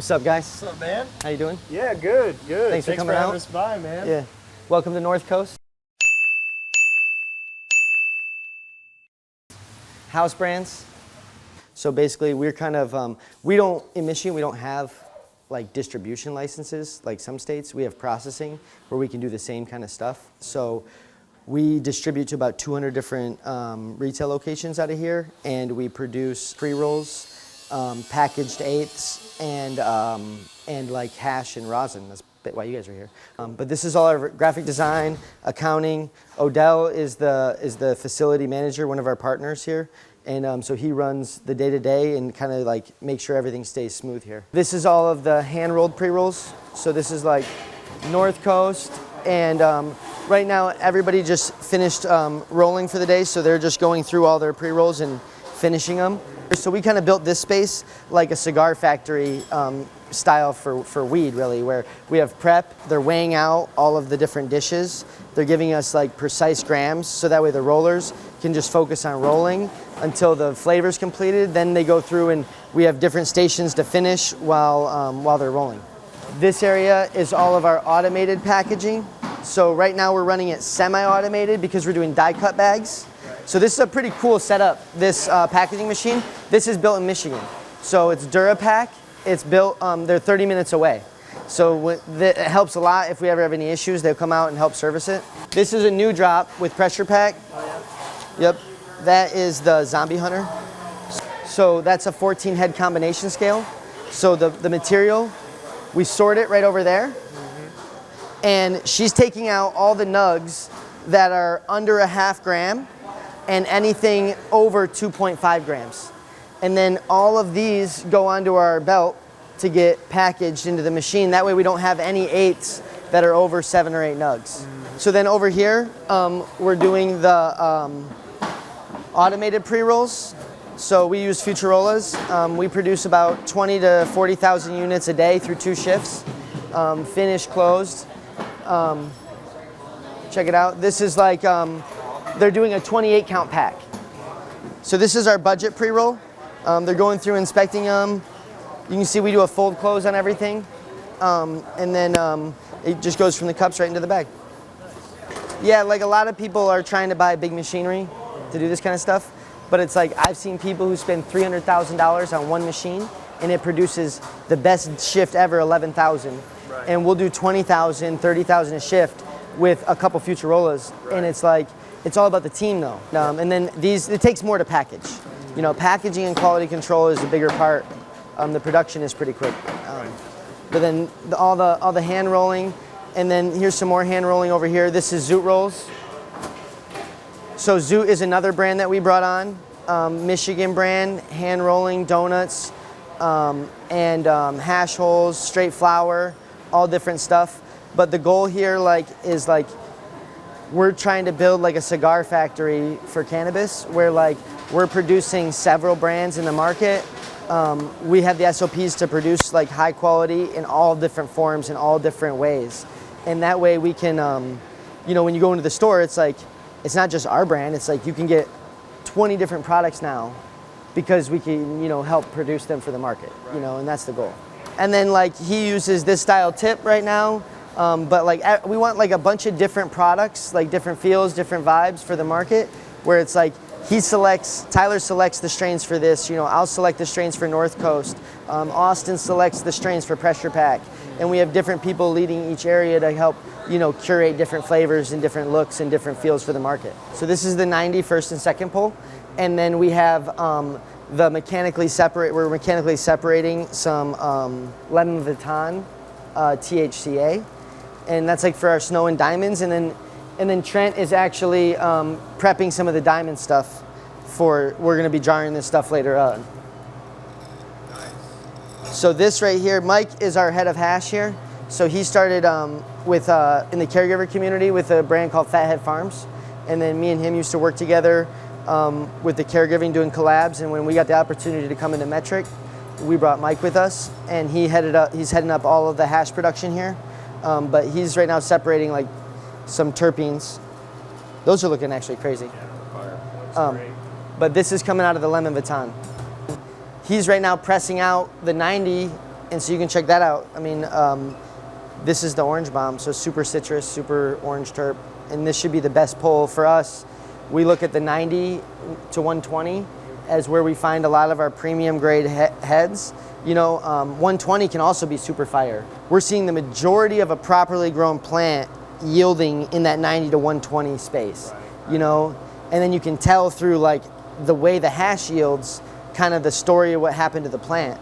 What's up, guys? What's up, man? How you doing? Yeah, good. Thanks for coming out. Having us by, man. Yeah. Welcome to Northcoast. House brands. So basically, we're kind of, in Michigan, we don't have like distribution licenses like some states. We have processing where we can do the same kind of stuff. So we distribute to about 200 different retail locations out of here, and we produce pre-rolls, packaged eighths, and like hash and rosin. That's why you guys are here. But this is all our graphic design, accounting. Odell is the facility manager, one of our partners here. And so he runs the day-to-day and kind of like make sure everything stays smooth here. This is all of the hand-rolled pre-rolls. So this is like Northcoast, and right now everybody just finished rolling for the day, so they're just going through all their pre-rolls and finishing them. So we kind of built this space like a cigar factory style for weed, really, where we have prep, they're weighing out all of the different dishes, they're giving us like precise grams, so that way the rollers can just focus on rolling until the flavor's completed. Then they go through and we have different stations to finish while they're rolling. This area is all of our automated packaging. So right now we're running it semi-automated because we're doing die cut bags. So this is a pretty cool setup, this packaging machine. This is built in Michigan. So it's Durapack. It's built, they're 30 minutes away. So it helps a lot. If we ever have any issues, they'll come out and help service it. This is a new drop with pressure pack. Oh, yeah. Yep, that is the Zombie Hunter. So that's a 14 head combination scale. So the material, we sort it right over there. Mm-hmm. And she's taking out all the nugs that are under a half gram and anything over 2.5 grams. And then all of these go onto our belt to get packaged into the machine. That way we don't have any eighths that are over 7 or 8 nugs. Mm-hmm. So then over here, we're doing the automated pre-rolls. So we use Futurolas. We produce about 20 to 40,000 units a day through 2 shifts, finished, closed. Check it out. This is like, they're doing a 28 count pack. So this is our budget pre-roll. They're going through inspecting them. You can see we do a fold close on everything. And then it just goes from the cups right into the bag. Yeah, like a lot of people are trying to buy big machinery to do this kind of stuff. But it's like, I've seen people who spend $300,000 on one machine and it produces the best shift ever, 11,000. Right. And we'll do 20,000, 30,000 a shift with a couple Futurolas. Right. And it's like, it's all about the team though. And then it takes more to package. You know, packaging and quality control is a bigger part. The production is pretty quick. Right. But then all the hand rolling, and then here's some more hand rolling over here. This is Zoot Rolls. So Zoot is another brand that we brought on, Michigan brand, hand rolling donuts, and hash holes, straight flour, all different stuff. But the goal here is we're trying to build like a cigar factory for cannabis, where like we're producing several brands in the market. We have the SOPs to produce like high quality in all different forms in all different ways, and that way we can, when you go into the store, it's like it's not just our brand. It's like you can get 20 different products now because we can, help produce them for the market, and that's the goal. And then like he uses this style tip right now. But like we want like a bunch of different products, like different feels, different vibes for the market, where it's like Tyler selects the strains for this, I'll select the strains for Northcoast, Austin selects the strains for Pressure Pack, and we have different people leading each area to help, curate different flavors and different looks and different feels for the market. So this is the 90 first and second pull, and then we have we're mechanically separating some Lemon Vuitton THCA. And that's like for our Snow and Diamonds, and then Trent is actually prepping some of the diamond stuff we're gonna be jarring this stuff later on. Nice. So this right here, Mike is our head of hash here. So he started in the caregiver community with a brand called Fathead Farms, and then me and him used to work together with the caregiving doing collabs. And when we got the opportunity to come into Metric, we brought Mike with us, and he's heading up all of the hash production here. But he's right now separating like some terpenes. Those are looking actually crazy. Yeah, great. But this is coming out of the Lemon Vuitton. He's right now pressing out the 90 And so you can check that out. I mean, this is the orange bomb, so super citrus, super orange terp, and this should be the best pull for us. We look at the 90 to 120 as where we find a lot of our premium grade heads. You know, 120 can also be super fire. We're seeing the majority of a properly grown plant yielding in that 90 to 120 space, you know, and then you can tell through like the way the hash yields kind of the story of what happened to the plant.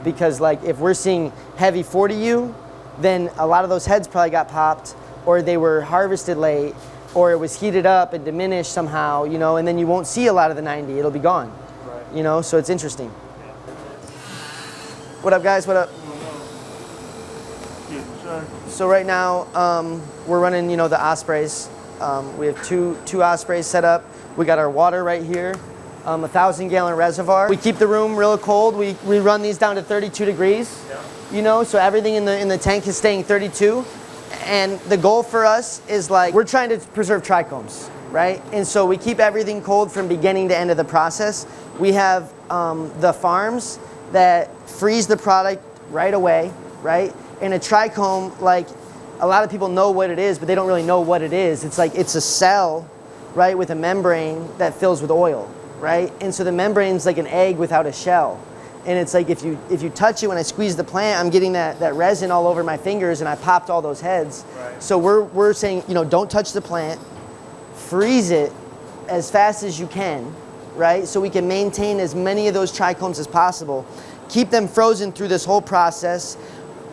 Because like if we're seeing heavy 40U, then a lot of those heads probably got popped, or they were harvested late, or it was heated up and diminished somehow, you know, and then you won't see a lot of the 90, it'll be gone, you know, so it's interesting. What up, guys? What up? So right now, we're running, you know, the Ospreys. We have two Ospreys set up. We got our water right here, 1,000-gallon reservoir. We keep the room real cold. We run these down to 32 degrees, you know, so everything in the tank is staying 32. And the goal for us is like, we're trying to preserve trichomes, right? And so we keep everything cold from beginning to end of the process. We have the farms that freeze the product right away, right? And a trichome, like a lot of people know what it is, but they don't really know what it is. It's like, it's a cell, right, with a membrane that fills with oil, right? And so the membrane's like an egg without a shell. And it's like, if you touch it, when I squeeze the plant, I'm getting that resin all over my fingers, and I popped all those heads. Right. So we're saying, you know, don't touch the plant, freeze it as fast as you can, right? So we can maintain as many of those trichomes as possible. Keep them frozen through this whole process.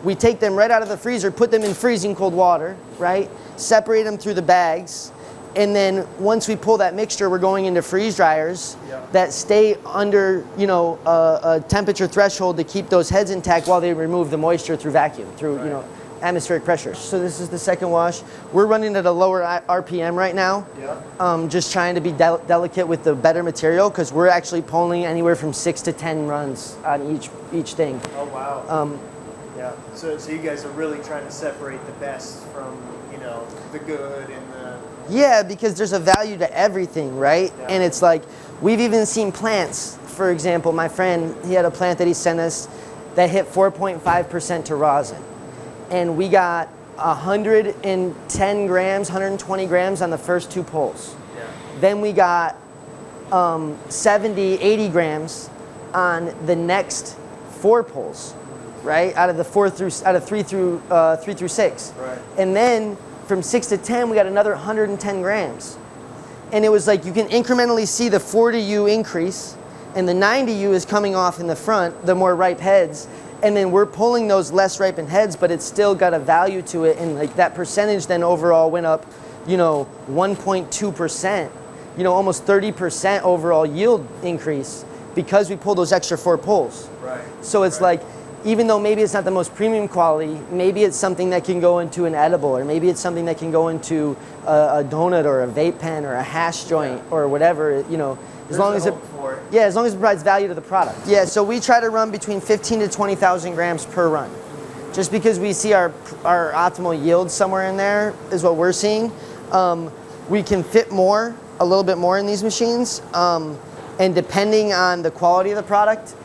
We take them right out of the freezer, put them in freezing cold water, right? Separate them through the bags. And then once we pull that mixture, we're going into freeze dryers that stay under, you know, a temperature threshold to keep those heads intact while they remove the moisture through vacuum, through, you know, atmospheric pressure. So this is the second wash. We're running at a lower RPM right now, just trying to be delicate with the better material, because we're actually pulling anywhere from 6 to 10 runs on each thing. Oh, wow. Yeah. So you guys are really trying to separate the best from, you know, the good and the... Yeah, because there's a value to everything, right? Yeah. And it's like, we've even seen plants, for example, my friend, he had a plant that he sent us that hit 4.5% to rosin. And we got 110 grams, 120 grams on the first 2 pulls. Yeah. Then we got 70, 80 grams on the next 4 pulls, right? Out of the 3 through 6. Right. And then from 6 to 10, we got another 110 grams. And it was like, you can incrementally see the 40U increase, and the 90U is coming off in the front, the more ripe heads. And then we're pulling those less ripened heads, but it's still got a value to it. And like that percentage then overall went up, you know, 1.2%, you know, almost 30% overall yield increase because we pulled those extra 4 pulls. Right. So it's like, even though maybe it's not the most premium quality, maybe it's something that can go into an edible, or maybe it's something that can go into a donut or a vape pen or a hash joint or whatever, you know, as long as it provides value to the product. Yeah, so we try to run between 15 to 20,000 grams per run, just because we see our optimal yield somewhere in there is what we're seeing. We can fit a little bit more in these machines, and depending on the quality of the product,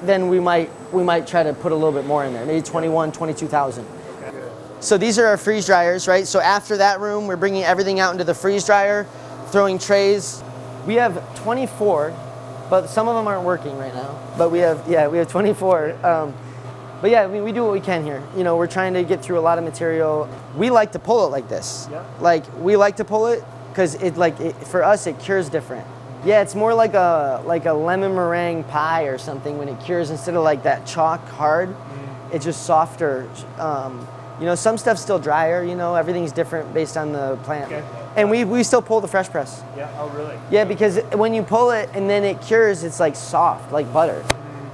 then we might try to put a little bit more in there, maybe 21, 22,000. Okay. So these are our freeze dryers, right? So after that room, we're bringing everything out into the freeze dryer, throwing trays. We have 24, but some of them aren't working right now. But we have 24. But yeah, I mean, we do what we can here. You know, we're trying to get through a lot of material. We like to pull it like this. Yeah. Like, we like to pull it because for us, it cures different. Yeah, it's more like a lemon meringue pie or something when it cures, instead of like that chalk hard. It's just softer. You know, some stuff's still drier, you know, everything's different based on the plant. Okay. And we still pull the fresh press. Yeah, oh really? Yeah, because when you pull it and then it cures, it's like soft, like butter,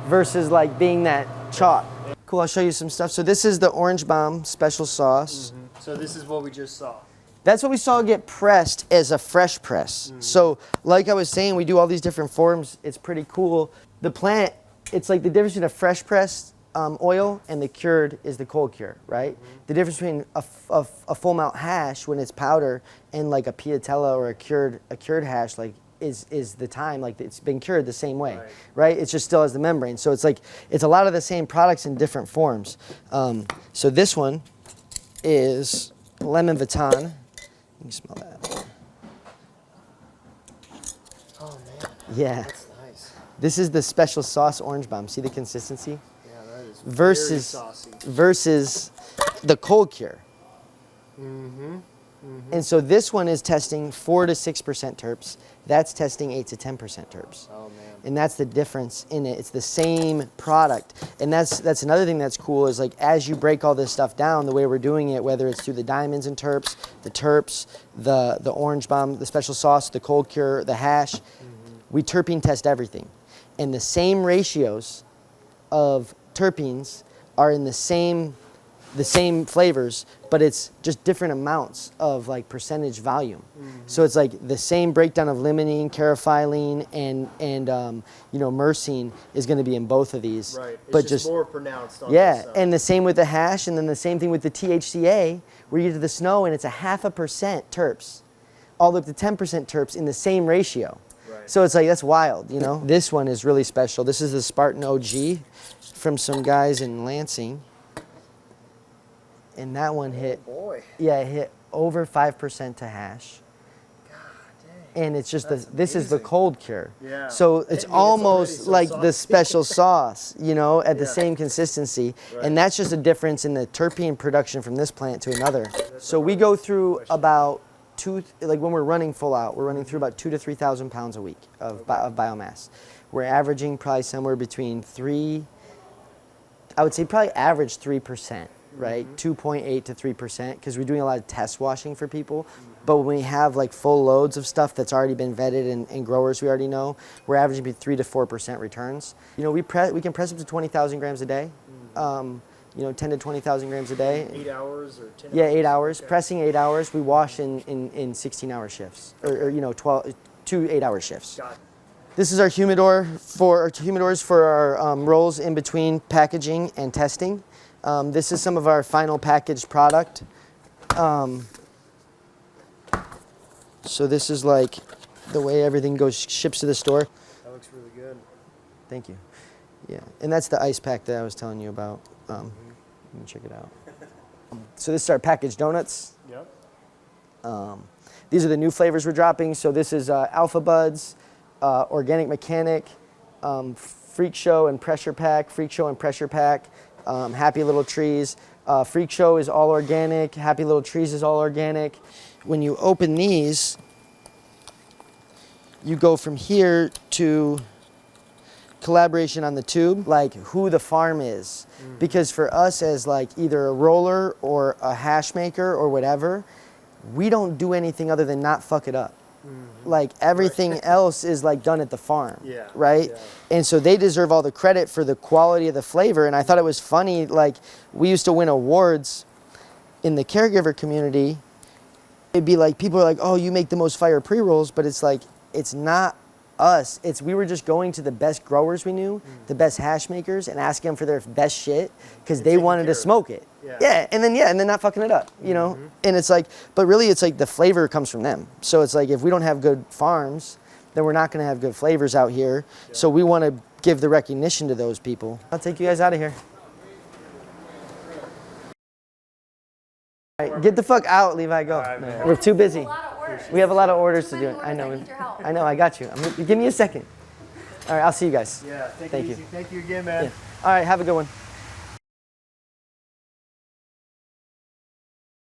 versus like being that chalk. Cool, I'll show you some stuff. So this is the orange bomb special sauce. So this is what we just saw. That's what we saw get pressed as a fresh press. So like I was saying, we do all these different forms. It's pretty cool. The plant, it's like the difference between a fresh pressed oil and the cured is the cold cure, right? The difference between a full malt hash when it's powder and like a piatella or a cured hash, like is the time, like it's been cured the same way, right? It just still has the membrane. So it's like, it's a lot of the same products in different forms. So this one is lemon Vuitton. You can smell that. Oh man. Yeah. That's nice. This is the special sauce orange bomb. See the consistency? Yeah, that is Versus, very saucy. versus the cold cure. Mm-hmm. And so this one is testing 4 to 6% terps. That's testing 8 to 10% terps. Oh man. And that's the difference in it. It's the same product. And that's another thing that's cool is like as you break all this stuff down, the way we're doing it, whether it's through the diamonds and terps, the orange bomb, the special sauce, the cold cure, the hash, we terpene test everything. And the same ratios of terpenes are in the same flavors, but it's just different amounts of like percentage volume. So it's like the same breakdown of limonene, caryophyllene, and you know, myrcene is going to be in both of these. Right. It's but just more pronounced on yeah, this side. and the same with the hash, and then the same thing with the THCA, where you get to the snow and it's a 0.5% terps, all the way up to 10% terps in the same ratio. Right. So it's like, that's wild, you know? This one is really special. This is the Spartan OG from some guys in Lansing. And that one hit, Boy. yeah, it hit over 5% to hash. God dang. And it's just, That's this is the amazing. cold cure. Yeah. So it's I mean, it's almost already so like the saucy. special sauce, you know, at the Yeah. same consistency. Right. And that's just a difference in the terpene production from this plant to another. So we go through about like when we're running full out, we're running through about 2,000 to 3,000 pounds a week of biomass. We're averaging probably somewhere between I would say probably average 3%, right? 2.8 to 3%, because we're doing a lot of test washing for people. But when we have like full loads of stuff that's already been vetted and growers we already know, we're averaging between 3 to 4% returns. You know, we can press up to 20,000 grams a day. You know, 10 to 20,000 grams a day. 8 hours or 10 hours? Yeah, 8 hours. Okay. Pressing 8 hours. We wash in 16-hour shifts, or you know, 2 8-hour shifts. Got it. This is our humidors for our rolls in between packaging and testing. This is some of our final packaged product. So this is like the way everything ships to the store. That looks really good. Thank you. Yeah, and that's the ice pack that I was telling you about. Let me check it out. So this is our packaged donuts. Yep. These are the new flavors we're dropping. So this is Alpha Buds, Organic Mechanic, Freak Show and Pressure Pack, Happy Little Trees. Freak Show is all organic, Happy Little Trees is all organic. When you open these, you go from here to collaboration on the tube, like who the farm is. Because for us as like either a roller or a hash maker or whatever, we don't do anything other than not fuck it up. Like everything else is like done at the farm, Yeah, right? yeah. And so they deserve all the credit for the quality of the flavor. And I thought it was funny, like we used to win awards in the caregiver community. It'd be like, people are like, oh, you make the most fire pre-rolls, but it's like, it's not us. We were just going to the best growers we knew, the best hash makers, and asking them for their best shit because they taking wanted care to of it. smoke it. Yeah. And then not fucking it up, you know? And it's like, but really it's like the flavor comes from them. So it's like, if we don't have good farms, then we're not gonna have good flavors out here. So we wanna give the recognition to those people. I'll take you guys out of here. All right, get the fuck out, Levi, go. right, No, man. we're too busy. A lot of orders. We have a lot of orders to Too do. many I know. orders, I need your help. I know, I got you. Give me a second. All right, I'll see you guys. Yeah, take Thank it you. easy. Thank you again, man. Yeah. All right, have a good one.